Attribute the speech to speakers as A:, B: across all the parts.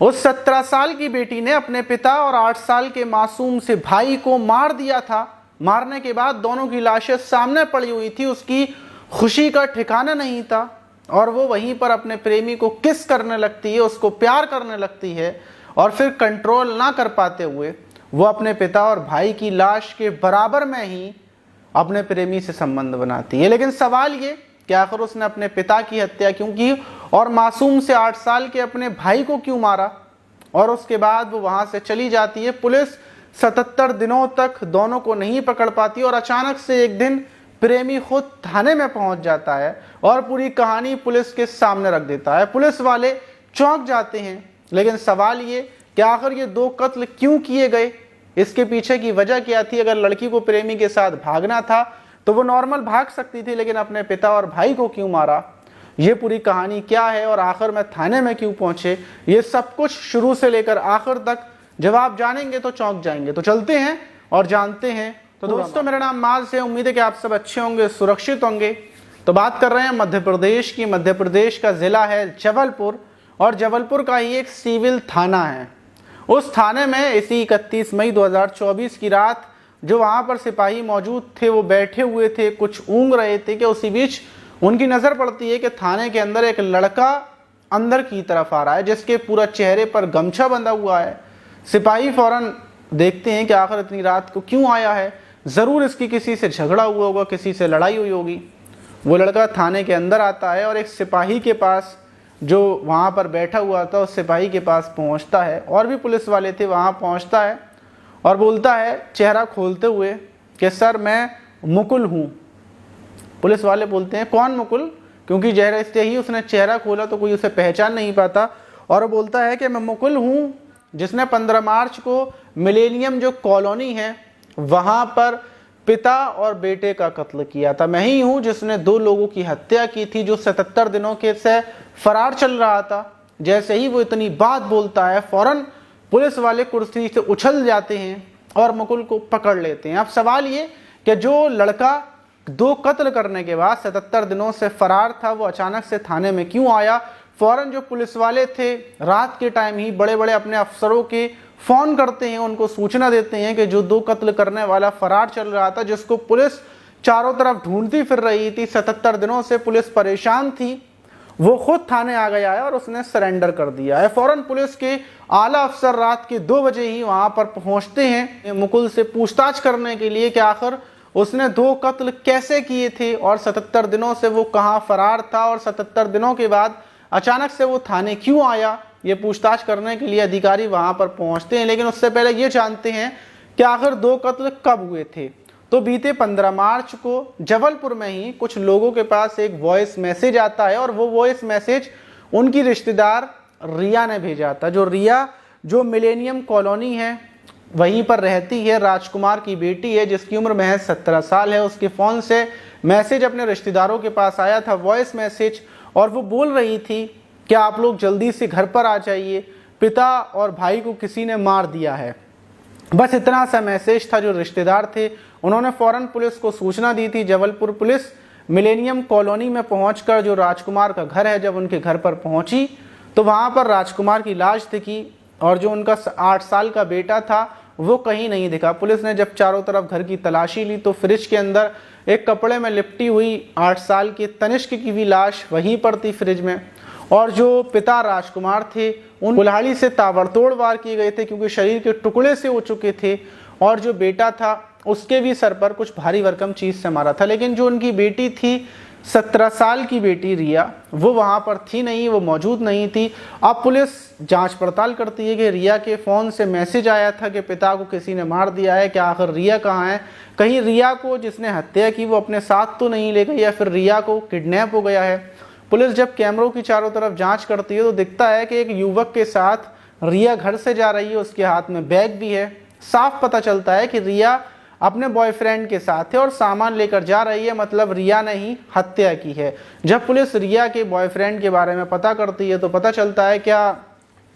A: उस 17 साल की बेटी ने अपने पिता और 8 साल के मासूम से भाई को मार दिया था। मारने के बाद दोनों की लाशें सामने पड़ी हुई थी। उसकी खुशी का ठिकाना नहीं था और वो वहीं पर अपने प्रेमी को किस करने लगती है, उसको प्यार करने लगती है और फिर कंट्रोल ना कर पाते हुए वो अपने पिता और भाई की लाश के बराबर में ही अपने प्रेमी से संबंध बनाती है। लेकिन सवाल ये कि आखिर उसने अपने पिता की हत्या क्यों की और मासूम से 8 साल के अपने भाई को क्यों मारा, और उसके बाद वो वहां से चली जाती है। पुलिस 77 दिनों तक दोनों को नहीं पकड़ पाती और अचानक से एक दिन प्रेमी खुद थाने में पहुंच जाता है और पूरी कहानी पुलिस के सामने रख देता है। पुलिस वाले चौंक जाते हैं। लेकिन सवाल ये कि आखिर ये 2 कत्ल क्यों किए गए, इसके पीछे की वजह क्या थी। अगर लड़की को प्रेमी के साथ भागना था तो वो नॉर्मल भाग सकती थी, लेकिन अपने पिता और भाई को क्यों मारा, ये पूरी कहानी क्या है और आखिर में थाने में क्यों पहुंचे, ये सब कुछ शुरू से लेकर आखिर तक जब आप जानेंगे तो चौंक जाएंगे। तो चलते हैं और जानते हैं। तो दोस्तों, मेरा नाम माज है। उम्मीद है कि आप सब अच्छे होंगे, सुरक्षित होंगे। तो बात कर रहे हैं मध्य प्रदेश की। मध्य प्रदेश का जिला है जबलपुर और जबलपुर का ही एक सिविल थाना है। उस थाने में इसी 31 मई 2024 की रात जो वहाँ पर सिपाही मौजूद थे वो बैठे हुए थे, कुछ ऊँघ रहे थे कि उसी बीच उनकी नज़र पड़ती है कि थाने के अंदर एक लड़का अंदर की तरफ आ रहा है जिसके पूरा चेहरे पर गमछा बंधा हुआ है। सिपाही फौरन देखते हैं कि आखिर इतनी रात को क्यों आया है, ज़रूर इसकी किसी से झगड़ा हुआ होगा, किसी से लड़ाई हुई होगी। वो लड़का थाने के अंदर आता है और एक सिपाही के पास जो वहाँ पर बैठा हुआ था उस सिपाही के पास पहुँचता है, और भी पुलिस वाले थे वहाँ पहुँचता है और बोलता है चेहरा खोलते हुए कि सर मैं मुकुल हूँ। पुलिस वाले बोलते हैं कौन मुकुल, क्योंकि जैसे ही उसने चेहरा खोला तो कोई उसे पहचान नहीं पाता, और बोलता है कि मैं मुकुल हूँ जिसने 15 मार्च को मिलेनियम जो कॉलोनी है वहाँ पर पिता और बेटे का कत्ल किया था। मैं ही हूँ जिसने 2 लोगों की हत्या की थी जो 77 दिनों के से फरार चल रहा था। जैसे ही वो इतनी बात बोलता है फौरन पुलिस वाले कुर्सी से उछल जाते हैं और मुकुल को पकड़ लेते हैं। अब सवाल ये कि जो लड़का 2 कत्ल करने के बाद 77 दिनों से फरार था वो अचानक से थाने में क्यों आया। फौरन जो पुलिस वाले थे रात के टाइम ही बड़े बड़े अपने अफसरों के फ़ोन करते हैं, उनको सूचना देते हैं कि जो 2 कत्ल करने वाला फरार चल रहा था, जिसको पुलिस चारों तरफ ढूंढती फिर रही थी, 77 दिनों से पुलिस परेशान थी, वो खुद थाने आ गया है और उसने सरेंडर कर दिया है। फौरन पुलिस के आला अफसर रात के 2 बजे ही वहाँ पर पहुँचते हैं मुकुल से पूछताछ करने के लिए कि आखिर उसने 2 कत्ल कैसे किए थे और 77 दिनों से वो कहाँ फरार था और 77 दिनों के बाद अचानक से वो थाने क्यों आया। ये पूछताछ करने के लिए अधिकारी वहां पर पहुंचते हैं, लेकिन उससे पहले ये जानते हैं कि आखिर 2 कत्ल कब हुए थे। तो बीते 15 मार्च को जबलपुर में ही कुछ लोगों के पास एक वॉइस मैसेज आता है और वो वॉइस मैसेज उनकी रिश्तेदार रिया ने भेजा था। जो रिया जो मिलेनियम कॉलोनी है वहीं पर रहती है, राजकुमार की बेटी है जिसकी उम्र महज 17 साल है। उसके फ़ोन से मैसेज अपने रिश्तेदारों के पास आया था, वॉइस मैसेज, और वो बोल रही थी कि आप लोग जल्दी से घर पर आ जाइए, पिता और भाई को किसी ने मार दिया है। बस इतना सा मैसेज था। जो रिश्तेदार थे उन्होंने फ़ौरन पुलिस को सूचना दी थी। जबलपुर पुलिस मिलेनियम कॉलोनी में पहुंचकर जो राजकुमार का घर है, जब उनके घर पर पहुंची तो वहां पर राजकुमार की लाश दिखी और जो उनका 8 साल का बेटा था वो कहीं नहीं दिखा। पुलिस ने जब चारों तरफ घर की तलाशी ली तो फ्रिज के अंदर एक कपड़े में लिपटी हुई 8 साल की तनिष्क की भी लाश वहीं पर थी फ्रिज में, और जो पिता राजकुमार थे उन कुल्हाड़ी से ताबड़तोड़ वार किए गए थे क्योंकि शरीर के टुकड़े से हो चुके थे, और जो बेटा था उसके भी सर पर कुछ भारी भरकम चीज़ से मारा था। लेकिन जो उनकी बेटी थी 17 साल की बेटी रिया, वो वहाँ पर थी नहीं, वो मौजूद नहीं थी। अब पुलिस जांच पड़ताल करती है कि रिया के फ़ोन से मैसेज आया था कि पिता को किसी ने मार दिया है, क्या आखिर रिया कहाँ है, कहीं रिया को जिसने हत्या की वो अपने साथ तो नहीं ले गई या फिर रिया को किडनैप हो गया है। पुलिस जब कैमरों की चारों तरफ जांच करती है तो दिखता है कि एक युवक के साथ रिया घर से जा रही है, उसके हाथ में बैग भी है। साफ पता चलता है कि रिया अपने बॉयफ्रेंड के साथ है और सामान लेकर जा रही है, मतलब रिया ने ही हत्या की है। जब पुलिस रिया के बॉयफ्रेंड के बारे में पता करती है तो पता चलता है क्या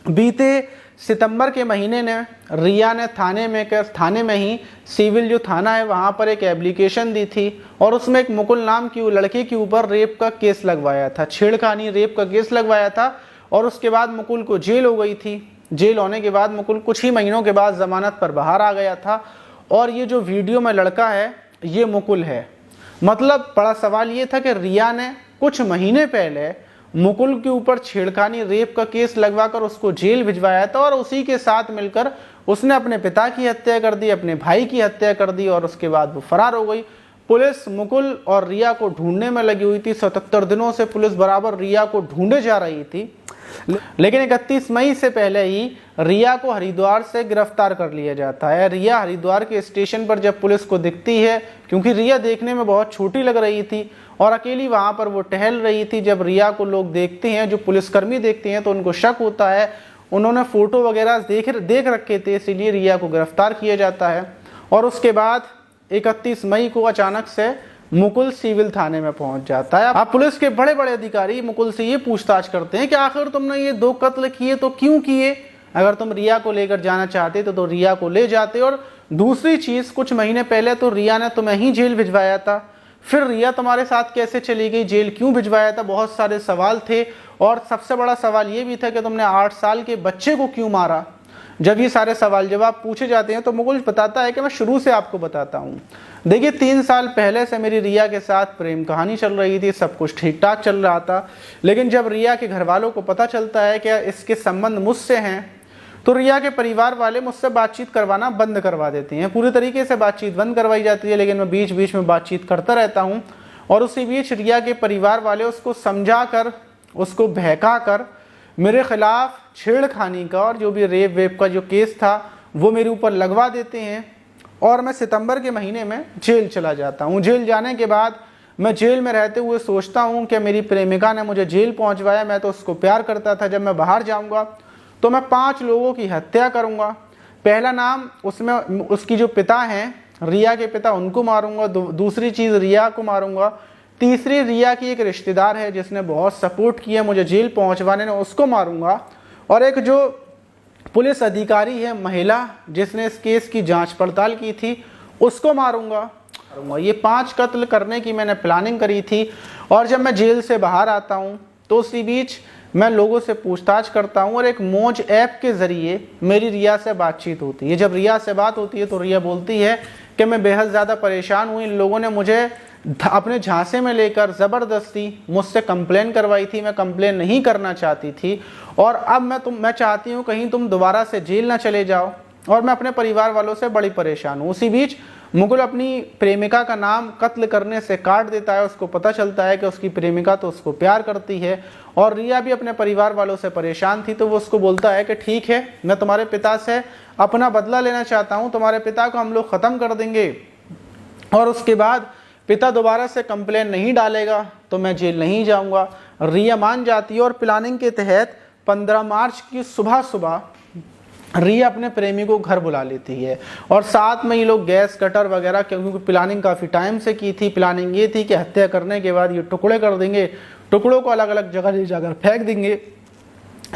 A: बीते सितंबर के महीने ने रिया ने थाने में ही सिविल जो थाना है वहाँ पर एक एप्लीकेशन दी थी और उसमें एक मुकुल नाम की लड़के के ऊपर रेप का केस लगवाया था, छेड़खानी रेप का केस लगवाया था। और उसके बाद मुकुल को जेल हो गई थी। जेल होने के बाद मुकुल कुछ ही महीनों के बाद ज़मानत पर बाहर आ गया था। और ये जो वीडियो में लड़का है ये मुकुल है। मतलब बड़ा सवाल ये था कि रिया ने कुछ महीने पहले मुकुल के ऊपर छेड़खानी रेप का केस लगवाकर उसको जेल भिजवाया था और उसी के साथ मिलकर उसने अपने पिता की हत्या कर दी, अपने भाई की हत्या कर दी और उसके बाद वो फरार हो गई। पुलिस मुकुल और रिया को ढूंढने में लगी हुई थी। 77 दिनों से पुलिस बराबर रिया को ढूंढे जा रही थी, लेकिन 31 मई से पहले ही रिया को हरिद्वार से गिरफ्तार कर लिया जाता है। रिया हरिद्वार के स्टेशन पर जब पुलिस को दिखती है, क्योंकि रिया देखने में बहुत छोटी लग रही थी और अकेली वहां पर वो टहल रही थी, जब रिया को लोग देखते हैं, जो पुलिसकर्मी देखते हैं, तो उनको शक होता है। उन्होंने फोटो वगैरह देख रखे थे, इसीलिए रिया को गिरफ्तार किया जाता है। और उसके बाद 31 मई को अचानक से मुकुल सिविल थाने में पहुंच जाता है। अब पुलिस के बड़े बड़े अधिकारी मुकुल से ये पूछताछ करते हैं कि आखिर तुमने ये 2 कत्ल किए तो क्यों किए? अगर तुम रिया को लेकर जाना चाहते तो रिया को ले जाते। और दूसरी चीज, कुछ महीने पहले तो रिया ने तुम्हें ही जेल भिजवाया था, फिर रिया तुम्हारे साथ कैसे चली गई, जेल क्यों भिजवाया था? बहुत सारे सवाल थे। और सबसे बड़ा सवाल ये भी था कि तुमने 8 साल के बच्चे को क्यों मारा? जब ये सारे सवाल जवाब पूछे जाते हैं तो मुकुल बताता है कि मैं शुरू से आपको बताता हूँ। देखिए, 3 साल पहले से मेरी रिया के साथ प्रेम कहानी चल रही थी, सब कुछ ठीक ठाक चल रहा था। लेकिन जब रिया के घर वालों को पता चलता है कि इसके संबंध मुझसे हैं, तो रिया के परिवार वाले मुझसे बातचीत करवाना बंद करवा देते हैं। पूरी तरीके से बातचीत बंद करवाई जाती है, लेकिन मैं बीच बीच में बातचीत करता रहता हूँ। और उसी बीच रिया के परिवार वाले उसको समझा कर, उसको बहका कर मेरे खिलाफ छेड़खानी का और जो भी रेप वेप का जो केस था वो मेरे ऊपर लगवा देते हैं। और मैं सितंबर के महीने में जेल चला जाता हूँ। जेल जाने के बाद मैं जेल में रहते हुए सोचता हूँ कि मेरी प्रेमिका ने मुझे जेल पहुँचवाया, मैं तो उसको प्यार करता था। जब मैं बाहर जाऊँगा तो मैं 5 लोगों की हत्या करूँगा। पहला नाम, उसमें उसकी जो पिता हैं, रिया के पिता, उनको मारूंगा। दूसरी चीज़, रिया को मारूंगा। तीसरी, रिया की एक रिश्तेदार है जिसने बहुत सपोर्ट किया मुझे जेल पहुंचवाने में, उसको मारूंगा। और एक जो पुलिस अधिकारी है महिला, जिसने इस केस की जांच पड़ताल की थी, उसको मारूंगा। ये 5 कत्ल करने की मैंने प्लानिंग करी थी। और जब मैं जेल से बाहर आता हूँ तो उसी बीच मैं लोगों से पूछताछ करता हूँ और एक मौज ऐप के ज़रिए मेरी रिया से बातचीत होती है। जब रिया से बात होती है तो रिया बोलती है कि मैं बेहद ज़्यादा परेशान हूँ, इन लोगों ने मुझे अपने झांसे में लेकर ज़बरदस्ती मुझसे कंप्लेन करवाई थी, मैं कंप्लेन नहीं करना चाहती थी और अब मैं चाहती हूँ कहीं तुम दोबारा से जेल ना चले जाओ और मैं अपने परिवार वालों से बड़ी परेशान हूँ। उसी बीच मुकुल अपनी प्रेमिका का नाम कत्ल करने से काट देता है। उसको पता चलता है कि उसकी प्रेमिका तो उसको प्यार करती है और रिया भी अपने परिवार वालों से परेशान थी, तो वो उसको बोलता है कि ठीक है, मैं तुम्हारे पिता से अपना बदला लेना चाहता हूँ, तुम्हारे पिता को हम लोग ख़त्म कर देंगे और उसके बाद पिता दोबारा से कंप्लेन नहीं डालेगा तो मैं जेल नहीं जाऊँगा। रिया मान जाती है और प्लानिंग के तहत 15 मार्च की सुबह रिया अपने प्रेमी को घर बुला लेती है और साथ में ये लोग गैस कटर वगैरह, क्योंकि प्लानिंग काफ़ी टाइम से की थी। प्लानिंग ये थी कि हत्या करने के बाद ये टुकड़े कर देंगे, टुकड़ों को अलग अलग जगह ले जाकर फेंक देंगे।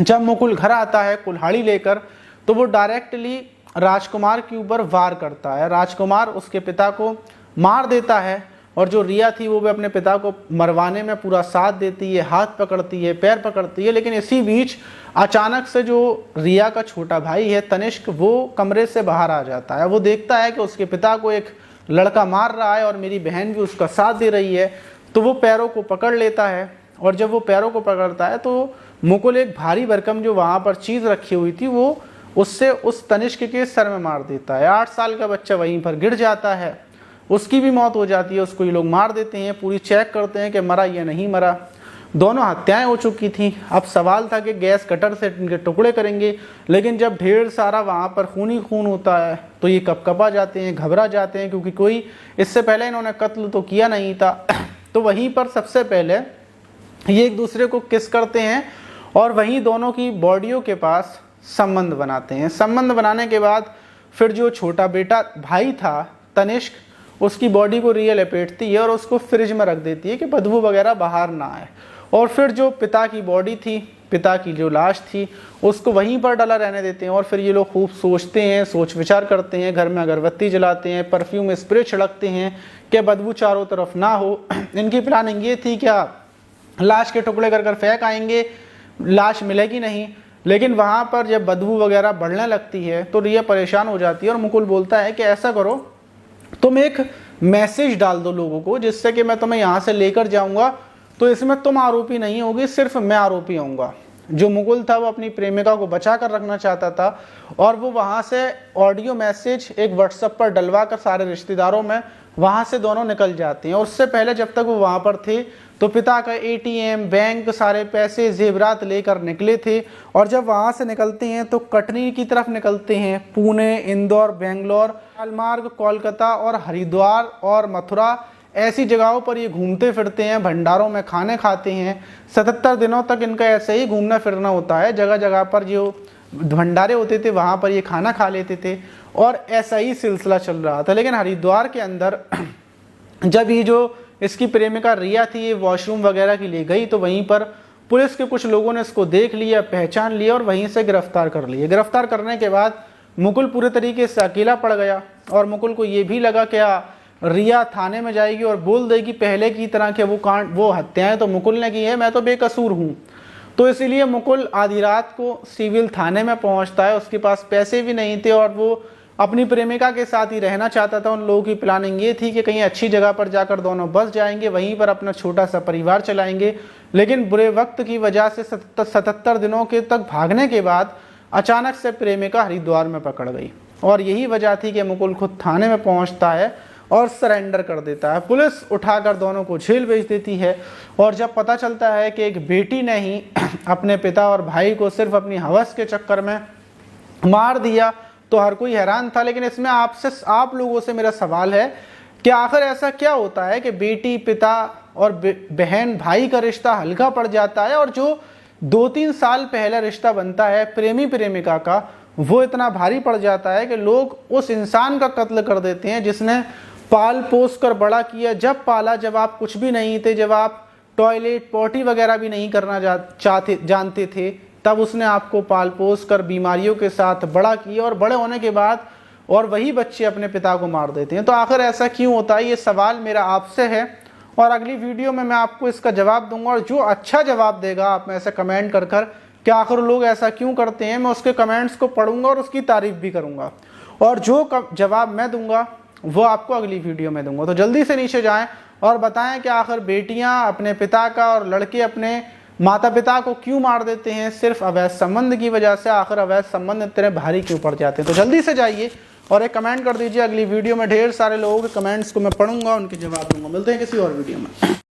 A: जब मुकुल घर आता है कुल्हाड़ी लेकर तो वो डायरेक्टली राजकुमार के ऊपर वार करता है। राजकुमार उसके पिता को मार देता है और जो रिया थी वो भी अपने पिता को मरवाने में पूरा साथ देती है, हाथ पकड़ती है, पैर पकड़ती है। लेकिन इसी बीच अचानक से जो रिया का छोटा भाई है तनिष्क, वो कमरे से बाहर आ जाता है। वो देखता है कि उसके पिता को एक लड़का मार रहा है और मेरी बहन भी उसका साथ दे रही है, तो वो पैरों को पकड़ लेता है। और जब वो पैरों को पकड़ता है तो मुकुल एक भारी भरकम जो वहाँ पर चीज़ रखी हुई थी वो उससे उस तनिष्क के सर में मार देता है। 8 साल का बच्चा वहीं पर गिर जाता है, उसकी भी मौत हो जाती है। उसको ये लोग मार देते हैं, पूरी चेक करते हैं कि मरा या नहीं मरा। दोनों हत्याएं हो चुकी थी। अब सवाल था कि गैस कटर से इनके टुकड़े करेंगे, लेकिन जब ढेर सारा वहाँ पर खून ही खून होता है तो ये कपकपा जाते हैं, घबरा जाते हैं, क्योंकि कोई इससे पहले इन्होंने कत्ल तो किया नहीं था। तो वहीं पर सबसे पहले ये एक दूसरे को किस करते हैं और वहीं दोनों की बॉडियों के पास संबंध बनाते हैं। संबंध बनाने के बाद फिर जो छोटा बेटा भाई था तनिष्क, उसकी बॉडी को रिया लपेटती है और उसको फ्रिज में रख देती है कि बदबू वगैरह बाहर ना आए। और फिर जो पिता की बॉडी थी, पिता की जो लाश थी, उसको वहीं पर डला रहने देते हैं। और फिर ये लोग खूब सोचते हैं, सोच विचार करते हैं, घर में अगरबत्ती जलाते हैं, परफ्यूम स्प्रे छिड़कते हैं कि बदबू चारों तरफ ना हो। इनकी प्लानिंग ये थी क्या, लाश के टुकड़े कर फेंक आएंगे, लाश मिलेगी नहीं। लेकिन वहाँ पर जब बदबू वगैरह बढ़ने लगती है तो रिया परेशान हो जाती है और मुकुल बोलता है कि ऐसा करो, तुम एक मैसेज डाल दो लोगों को, जिससे कि मैं तुम्हें यहाँ से लेकर जाऊँगा, तो इसमें तुम आरोपी नहीं होगी, सिर्फ मैं आरोपी होऊंगा। जो मुकुल था वो अपनी प्रेमिका को बचा कर रखना चाहता था और वो वहाँ से ऑडियो मैसेज एक व्हाट्सएप पर डलवा कर सारे रिश्तेदारों में वहाँ से दोनों निकल जाते हैं। और उससे पहले जब तक वो वहाँ पर थे तो पिता का एटीएम, बैंक, सारे पैसे, जेवरात लेकर निकले थे। और जब वहाँ से निकलते हैं तो कटनी की तरफ निकलते हैं, पुणे, इंदौर, बेंगलोर, मार्ग, कोलकाता और हरिद्वार और मथुरा, ऐसी जगहों पर ये घूमते फिरते हैं, भंडारों में खाने खाते हैं। 77 दिनों तक इनका ऐसे ही घूमना फिरना होता है, जगह जगह पर जो भंडारे होते थे वहाँ पर ये खाना खा लेते थे और ऐसा ही सिलसिला चल रहा था। लेकिन हरिद्वार के अंदर जब ये जो इसकी प्रेमिका रिया थी ये वॉशरूम वगैरह के लिए गई तो वहीं पर पुलिस के कुछ लोगों ने इसको देख लिया, पहचान लिया और वहीं से गिरफ्तार कर लिया। गिरफ्तार करने के बाद मुकुल पूरे तरीके से अकेला पड़ गया और मुकुल को ये भी लगा क्या रिया थाने में जाएगी और बोल देगी पहले की तरह के वो हत्याएं तो मुकुल ने की है, मैं तो बेकसूर हूँ। तो इसीलिए मुकुल आधी रात को सिविल थाने में पहुंचता है। उसके पास पैसे भी नहीं थे और वो अपनी प्रेमिका के साथ ही रहना चाहता था। उन लोगों की प्लानिंग ये थी कि कहीं अच्छी जगह पर जाकर दोनों बस जाएंगे, वहीं पर अपना छोटा सा परिवार चलाएंगे। लेकिन बुरे वक्त की वजह से 77 दिनों के तक भागने के बाद अचानक से प्रेमिका हरिद्वार में पकड़ गई और यही वजह थी कि मुकुल खुद थाने में पहुंचता है और सरेंडर कर देता है। पुलिस उठाकर दोनों को जेल भेज देती है और जब पता चलता है कि एक बेटी ने ही अपने पिता और भाई को सिर्फ अपनी हवस के चक्कर में मार दिया तो हर कोई हैरान था। लेकिन इसमें आप लोगों से मेरा सवाल है कि आखिर ऐसा क्या होता है कि बेटी, पिता और बहन, भाई का रिश्ता हल्का पड़ जाता है और जो 2-3 साल पहले रिश्ता बनता है प्रेमी प्रेमिका का, वो इतना भारी पड़ जाता है कि लोग उस इंसान का कत्ल कर देते हैं जिसने पाल पोस कर बड़ा किया। जब पाला, जब आप कुछ भी नहीं थे, जब आप टॉयलेट पॉटी वगैरह भी नहीं करना जानते थे, तब उसने आपको पाल पोस कर बीमारियों के साथ बड़ा किया और बड़े होने के बाद और वही बच्चे अपने पिता को मार देते हैं। तो आखिर ऐसा क्यों होता है, ये सवाल मेरा आपसे है और अगली वीडियो में मैं आपको इसका जवाब दूंगा। और जो अच्छा जवाब देगा आप में से कमेंट कर कि आखिर लोग ऐसा क्यों करते हैं, मैं उसके कमेंट्स को पढ़ूंगा और उसकी तारीफ भी करूंगा। और जो जवाब मैं दूंगा वो आपको अगली वीडियो में दूंगा। तो जल्दी से नीचे जाएं और बताएं कि आखिर बेटियां अपने पिता का और लड़के अपने माता पिता को क्यों मार देते हैं, सिर्फ अवैध संबंध की वजह से। आखिर अवैध संबंध इतने भारी क्यों पड़ जाते हैं। तो जल्दी से जाइए और एक कमेंट कर दीजिए। अगली वीडियो में ढेर सारे लोगों के कमेंट्स को मैं पढ़ूंगा, उनके जवाब दूंगा। मिलते हैं किसी और वीडियो में।